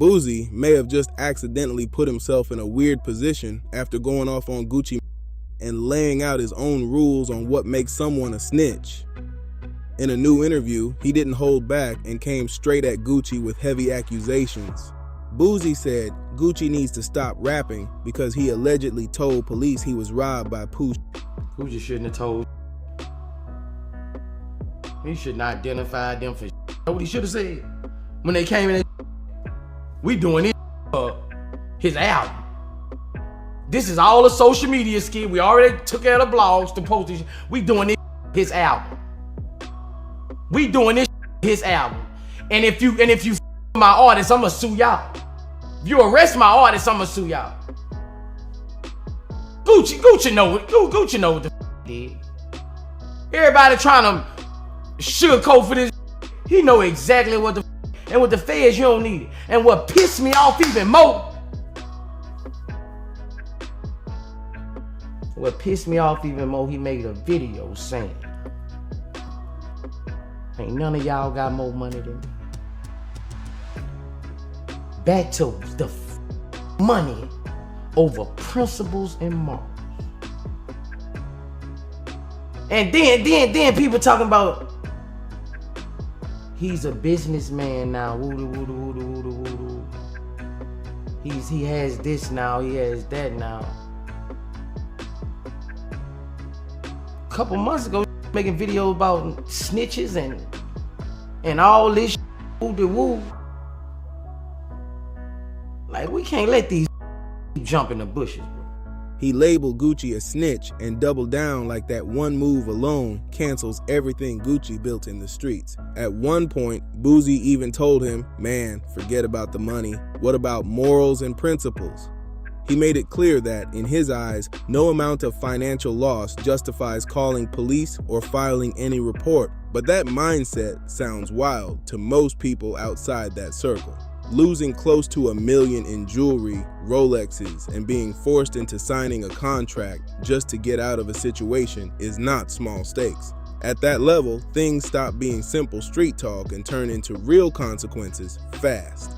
Boosie may have just accidentally put himself in a weird position after going off on Gucci and laying out his own rules on what makes someone a snitch. In a new interview, he didn't hold back and came straight at Gucci with heavy accusations. Boosie said Gucci needs to stop rapping because he allegedly told police he was robbed by Pooh. Gucci shouldn't have told. He shouldn't have identified them for. What he should have said when they came in. We doing it for his album. This is all a social media skit. We already took out the blogs to post this. We doing it his album. We doing this his album. And if you my artist, I'ma sue y'all. If you arrest my artist, I'ma sue y'all. Gucci know what the did. Everybody trying to sugarcoat for this. He know exactly what the and with the feds you don't need it. And what pissed me off even more. He made a video saying, ain't none of y'all got more money than me. Back to the money over principles and morals. And then people talking about he's a businessman now. He has this now, he has that now. A couple months ago, making videos about snitches and all this woo. Like, we can't let these jump in the bushes, bro. He labeled Gucci a snitch and doubled down like that one move alone cancels everything Gucci built in the streets. At one point, Boosie even told him, man, forget about the money. What about morals and principles? He made it clear that, in his eyes, no amount of financial loss justifies calling police or filing any report. But that mindset sounds wild to most people outside that circle. Losing close to $1 million in jewelry, Rolexes, and being forced into signing a contract just to get out of a situation is not small stakes. At that level, things stop being simple street talk and turn into real consequences fast.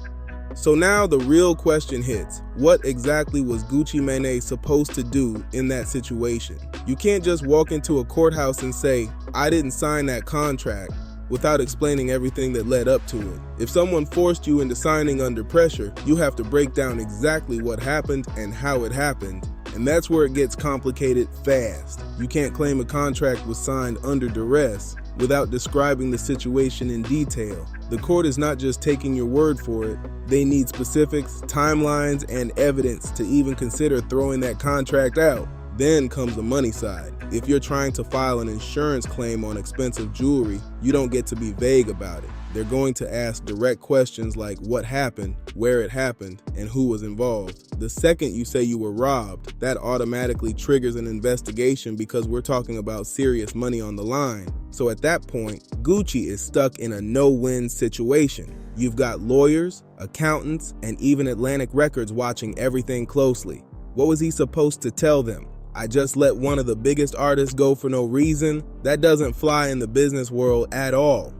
So now the real question hits. What exactly was Gucci Mane supposed to do in that situation? You can't just walk into a courthouse and say, I didn't sign that contract, without explaining everything that led up to it. If someone forced you into signing under pressure, you have to break down exactly what happened and how it happened. And that's where it gets complicated fast. You can't claim a contract was signed under duress without describing the situation in detail. The court is not just taking your word for it. They need specifics, timelines, and evidence to even consider throwing that contract out. Then comes the money side. If you're trying to file an insurance claim on expensive jewelry, you don't get to be vague about it. They're going to ask direct questions like what happened, where it happened, and who was involved. The second you say you were robbed, that automatically triggers an investigation because we're talking about serious money on the line. So at that point, Gucci is stuck in a no-win situation. You've got lawyers, accountants, and even Atlantic Records watching everything closely. What was he supposed to tell them? I just let one of the biggest artists go for no reason? That doesn't fly in the business world at all.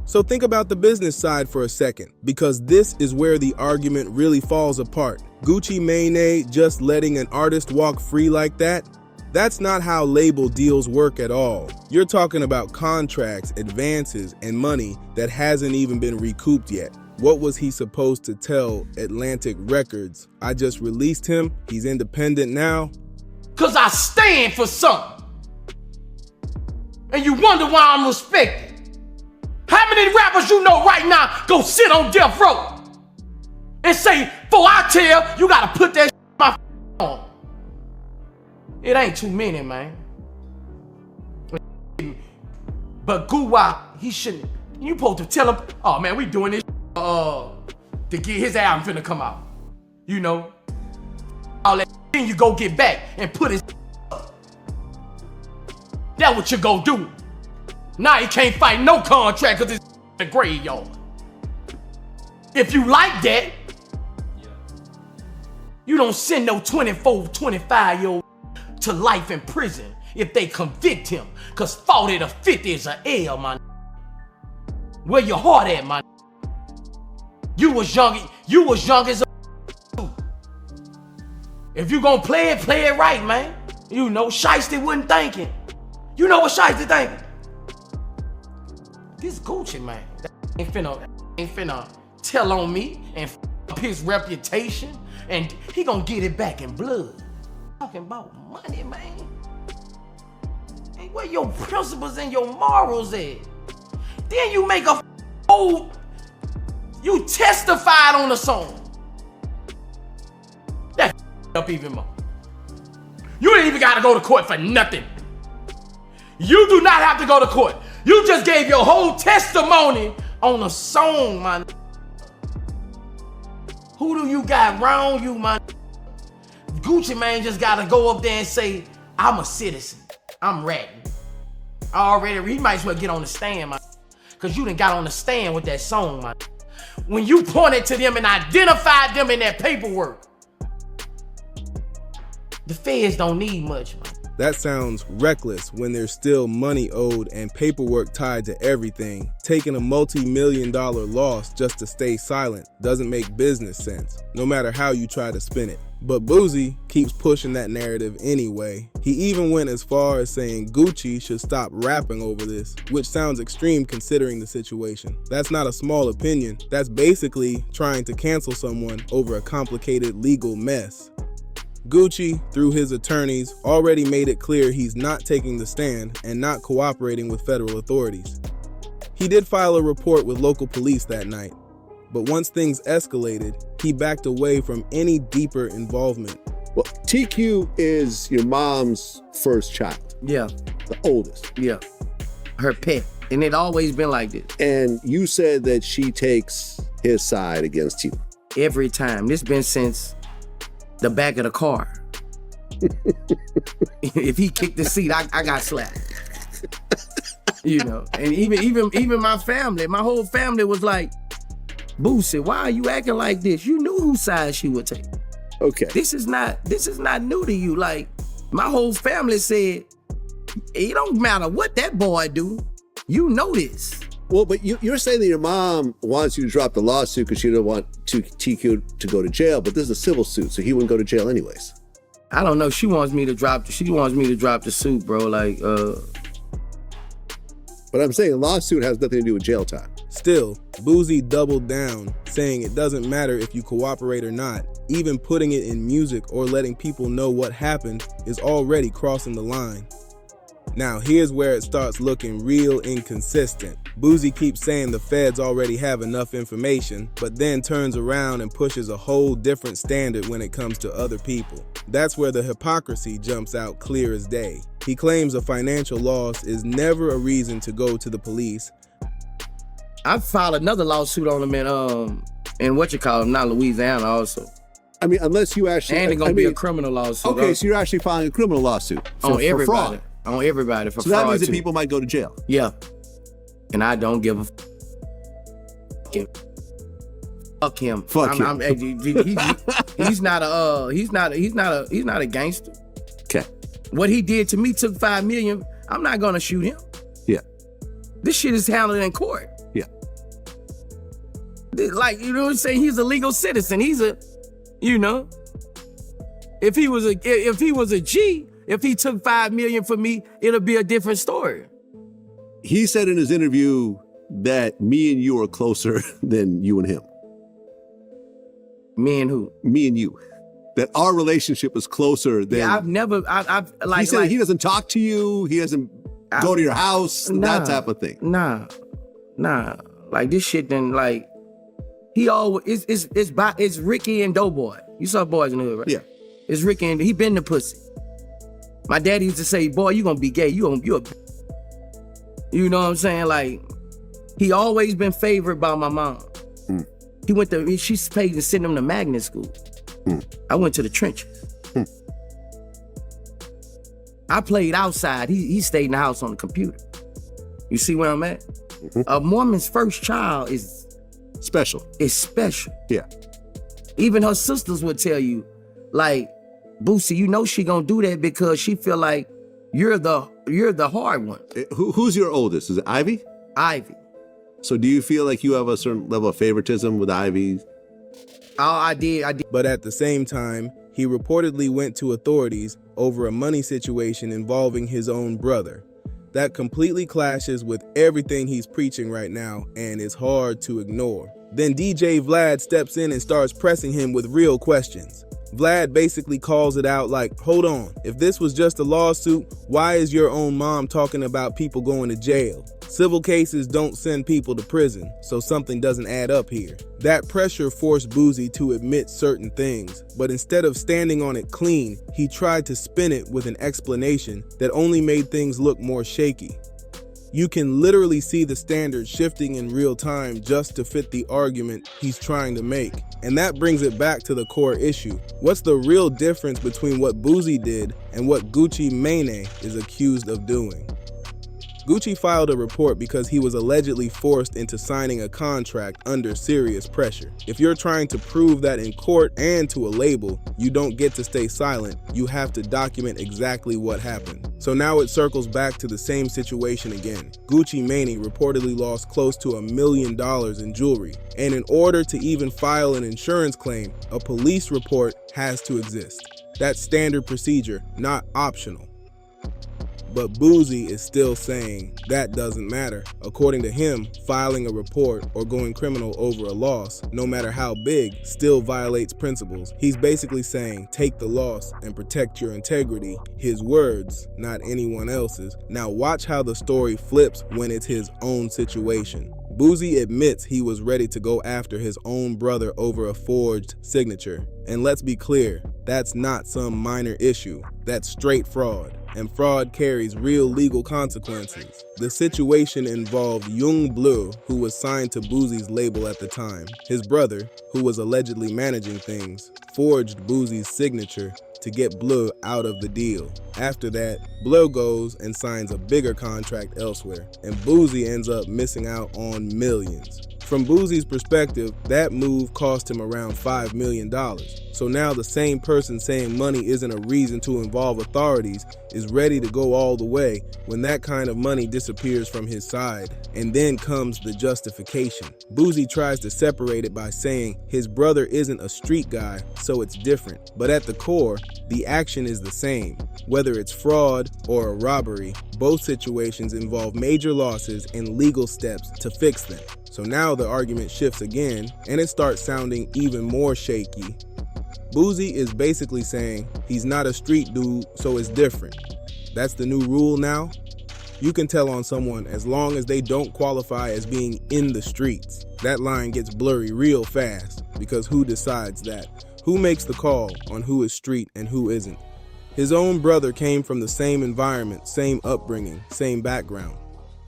So think about the business side for a second, because this is where the argument really falls apart. Gucci Mane just letting an artist walk free like that? That's not how label deals work at all. You're talking about contracts, advances, and money that hasn't even been recouped yet. What was he supposed to tell Atlantic Records? I just released him, he's independent now? Cause I stand for something. And you wonder why I'm respected. How many rappers you know right now go sit on death row and say, before I tell, you gotta put that my on. It ain't too many, man. But Guwa, he shouldn't. You supposed to tell him, oh man, we doing this to get his album finna come out. You know? All that then you go get back and put his up. That's what you go do. Now he can't fight no contract cause it's the graveyard. If you like that, you don't send no 24, 25-year-old to life in prison if they convict him. Cause 40 to 50 is an L, man. Where your heart at, man? You was young as a If you gonna play it right, man. You know, Shiesty wasn't thinking. You know what Shiesty thinking? This Gucci, man, that ain't finna tell on me and up his reputation, and he gonna get it back in blood. Talking about money, man. Hey, where your principles and your morals at? Then you make a you testified on the song. That up even more. You ain't even gotta go to court for nothing. You do not have to go to court. You just gave your whole testimony on a song, man. Who do you got around you, man? Gucci man just gotta go up there and say, I'm a citizen. I'm ratting. He might as well get on the stand, man. Cause you done got on the stand with that song, man. When you pointed to them and identified them in that paperwork, the feds don't need much, man. That sounds reckless when there's still money owed and paperwork tied to everything. Taking a multi-million-dollar loss just to stay silent doesn't make business sense, no matter how you try to spin it. But Boosie keeps pushing that narrative anyway. He even went as far as saying Gucci should stop rapping over this, which sounds extreme considering the situation. That's not a small opinion. That's basically trying to cancel someone over a complicated legal mess. Gucci, through his attorneys, already made it clear he's not taking the stand and not cooperating with federal authorities. He did file a report with local police that night, but once things escalated, he backed away from any deeper involvement. Well, TQ is your mom's first child. Yeah. The oldest. Yeah. Her pet. And it always been like this. And you said that she takes his side against you. Every time. This been since the back of the car. If he kicked the seat, I got slapped. You know, and even my family, my whole family was like, Boosie, why are you acting like this? You knew whose side she would take. Okay. This is not new to you. Like, my whole family said, it don't matter what that boy do. You know this. Well, but you're saying that your mom wants you to drop the lawsuit because she doesn't want TQ to go to jail, but this is a civil suit, so he wouldn't go to jail anyways. I don't know. She wants me to drop the suit, bro. Like, But I'm saying a lawsuit has nothing to do with jail time. Still, Boosie doubled down, saying it doesn't matter if you cooperate or not. Even putting it in music or letting people know what happened is already crossing the line. Now, here's where it starts looking real inconsistent. Boosie keeps saying the feds already have enough information, but then turns around and pushes a whole different standard when it comes to other people. That's where the hypocrisy jumps out clear as day. He claims a financial loss is never a reason to go to the police. I filed another lawsuit on him in not Louisiana also. I mean, unless you actually... And it's going to be a criminal lawsuit. Okay, so you're actually filing a criminal lawsuit on everybody. For fraud. On everybody for fraud. So that means that people might go to jail. Yeah. And I don't give a fuck him. Fuck him. He's not a gangster. Okay. What he did to me took $5 million. I'm not gonna shoot him. Yeah. This shit is handled in court. Yeah. Like, you know what I'm saying? He's a legal citizen. He's a, you know, if he was a G, if he took $5 million for me, it'll be a different story. He said in his interview that me and you are closer than you and him. Me and who? Me and you. That our relationship is closer than... Yeah, I've like... He said he doesn't talk to you, he doesn't go to your house, that type of thing. Nah. Like, this shit then, like, he always... It's Ricky and Doughboy. You saw Boys in the Hood, right? Yeah. It's Ricky and... He been the pussy. My daddy used to say, boy, you gonna be gay. You a... You know what I'm saying? Like, he always been favored by my mom. Mm. She paid to send him to magnet school. Mm. I went to the trenches. Mm. I played outside. He stayed in the house on the computer. You see where I'm at? Mm-hmm. A woman's first child is special. It's special. Yeah. Even her sisters would tell you, like, Boosie, you know she gonna do that because she feel like you're the hard one. Who's your oldest? Is it Ivy? Ivy. So do you feel like you have a certain level of favoritism with Ivy? I did. But at the same time, he reportedly went to authorities over a money situation involving his own brother. That completely clashes with everything he's preaching right now and is hard to ignore. Then DJ Vlad steps in and starts pressing him with real questions. Vlad basically calls it out like, hold on, if this was just a lawsuit, why is your own mom talking about people going to jail? Civil cases don't send people to prison, so something doesn't add up here. That pressure forced Boosie to admit certain things, but instead of standing on it clean, he tried to spin it with an explanation that only made things look more shaky. You can literally see the standard shifting in real time just to fit the argument he's trying to make. And that brings it back to the core issue. What's the real difference between what Boosie did and what Gucci Mane is accused of doing? Gucci filed a report because he was allegedly forced into signing a contract under serious pressure. If you're trying to prove that in court and to a label, you don't get to stay silent, you have to document exactly what happened. So now it circles back to the same situation again. Gucci Mane reportedly lost close to $1 million in jewelry, and in order to even file an insurance claim, a police report has to exist. That's standard procedure, not optional. But Boosie is still saying that doesn't matter. According to him, filing a report or going criminal over a loss, no matter how big, still violates principles. He's basically saying, take the loss and protect your integrity. His words, not anyone else's. Now watch how the story flips when it's his own situation. Boosie admits he was ready to go after his own brother over a forged signature. And let's be clear, that's not some minor issue. That's straight fraud. And fraud carries real legal consequences. The situation involved Young Bleu, who was signed to Boosie's label at the time. His brother, who was allegedly managing things, forged Boosie's signature to get Bleu out of the deal. After that, Bleu goes and signs a bigger contract elsewhere, and Boosie ends up missing out on millions. From Boosie's perspective, that move cost him around $5 million. So now the same person saying money isn't a reason to involve authorities is ready to go all the way when that kind of money disappears from his side. And then comes the justification. Boosie tries to separate it by saying his brother isn't a street guy, so it's different. But at the core, the action is the same. Whether it's fraud or a robbery, both situations involve major losses and legal steps to fix them. So now the argument shifts again, and it starts sounding even more shaky. Boosie is basically saying he's not a street dude, so it's different. That's the new rule now? You can tell on someone as long as they don't qualify as being in the streets. That line gets blurry real fast, because who decides that? Who makes the call on who is street and who isn't? His own brother came from the same environment, same upbringing, same background.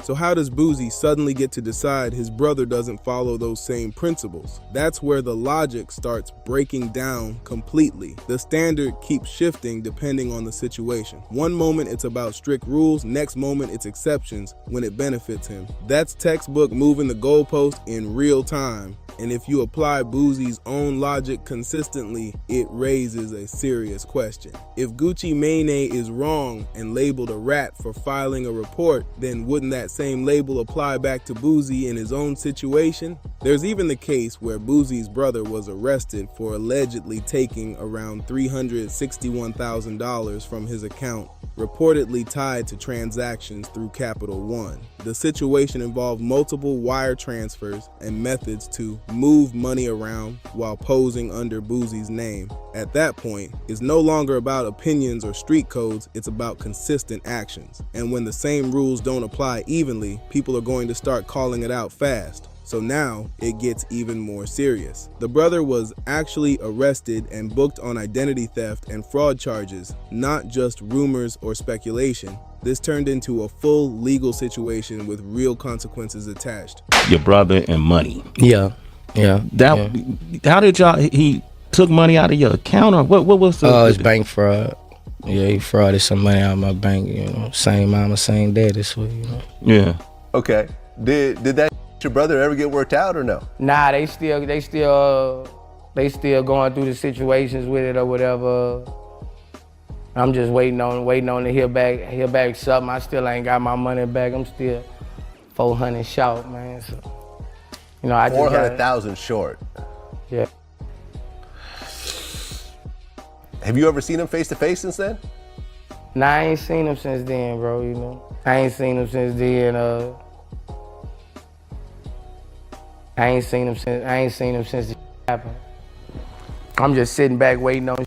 So how does Boosie suddenly get to decide his brother doesn't follow those same principles? That's where the logic starts breaking down completely. The standard keeps shifting depending on the situation. One moment it's about strict rules, next moment it's exceptions when it benefits him. That's textbook moving the goalpost in real time. And if you apply Boosie's own logic consistently, it raises a serious question. If Gucci Mane is wrong and labeled a rat for filing a report, then wouldn't that same label apply back to Boosie in his own situation? There's even the case where Boosie's brother was arrested for allegedly taking around $361,000 from his account, reportedly tied to transactions through Capital One. The situation involved multiple wire transfers and methods to move money around while posing under Boosie's name. At that point, it's no longer about opinions or street codes, it's about consistent actions. And when the same rules don't apply evenly, people are going to start calling it out fast. So now it gets even more serious. The brother was actually arrested and booked on identity theft and fraud charges, not just rumors or speculation. This turned into a full legal situation with real consequences attached. Your brother and money. Yeah. How did y'all, he took money out of your account or what was the? It's bank fraud. Yeah, he frauded some money out of my bank, you know. Same mama, same daddy, so you know. Yeah. Okay. Did that your brother ever get worked out or no? Nah, they still going through the situations with it or whatever. I'm just waiting on to hear back something. I still ain't got my money back. I'm still 400 short, man. So. You know, I just 400,000 short. Yeah. Have you ever seen him face to face since then? Nah, I ain't seen him since then, bro, you know. I ain't seen him since then, I ain't seen him since the happened. I'm just sitting back waiting on.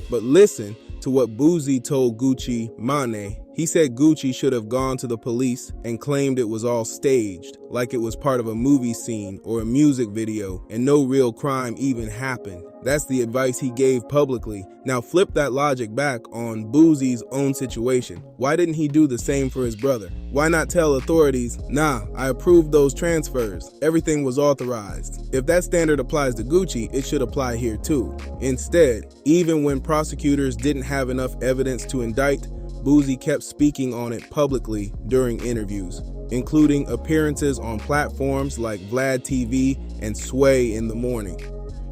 But listen to what Boosie told Gucci Mane. He said Gucci should have gone to the police and claimed it was all staged, like it was part of a movie scene or a music video, and no real crime even happened. That's the advice he gave publicly. Now flip that logic back on Boosie's own situation. Why didn't he do the same for his brother? Why not tell authorities, nah, I approved those transfers. Everything was authorized. If that standard applies to Gucci, it should apply here too. Instead, even when prosecutors didn't have enough evidence to indict, Boosie kept speaking on it publicly during interviews, including appearances on platforms like Vlad TV and Sway in the Morning.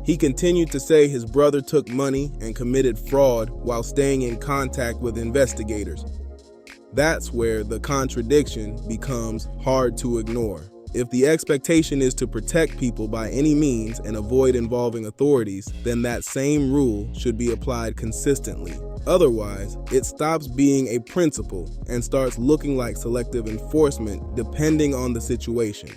He continued to say his brother took money and committed fraud while staying in contact with investigators. That's where the contradiction becomes hard to ignore. If the expectation is to protect people by any means and avoid involving authorities, then that same rule should be applied consistently. Otherwise, it stops being a principle and starts looking like selective enforcement depending on the situation.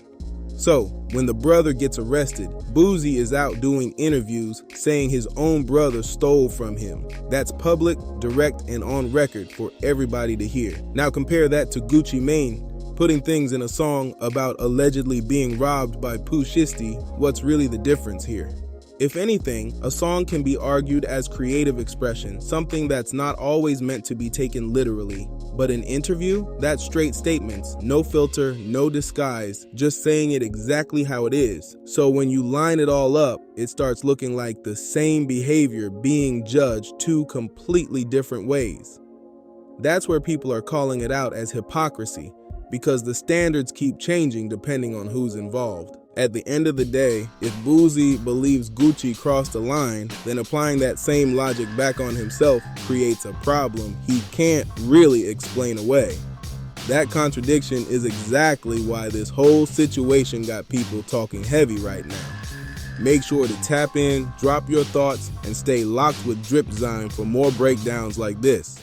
So, when the brother gets arrested, Boosie is out doing interviews saying his own brother stole from him. That's public, direct, and on record for everybody to hear. Now compare that to Gucci Mane putting things in a song about allegedly being robbed by Pooh Shiesty. What's really the difference here? If anything, a song can be argued as creative expression, something that's not always meant to be taken literally. But an interview, that's straight statements, no filter, no disguise, just saying it exactly how it is. So when you line it all up, it starts looking like the same behavior being judged two completely different ways. That's where people are calling it out as hypocrisy, because the standards keep changing depending on who's involved. At the end of the day, if Boosie believes Gucci crossed the line, then applying that same logic back on himself creates a problem he can't really explain away. That contradiction is exactly why this whole situation got people talking heavy right now. Make sure to tap in, drop your thoughts, and stay locked with Dripzine for more breakdowns like this.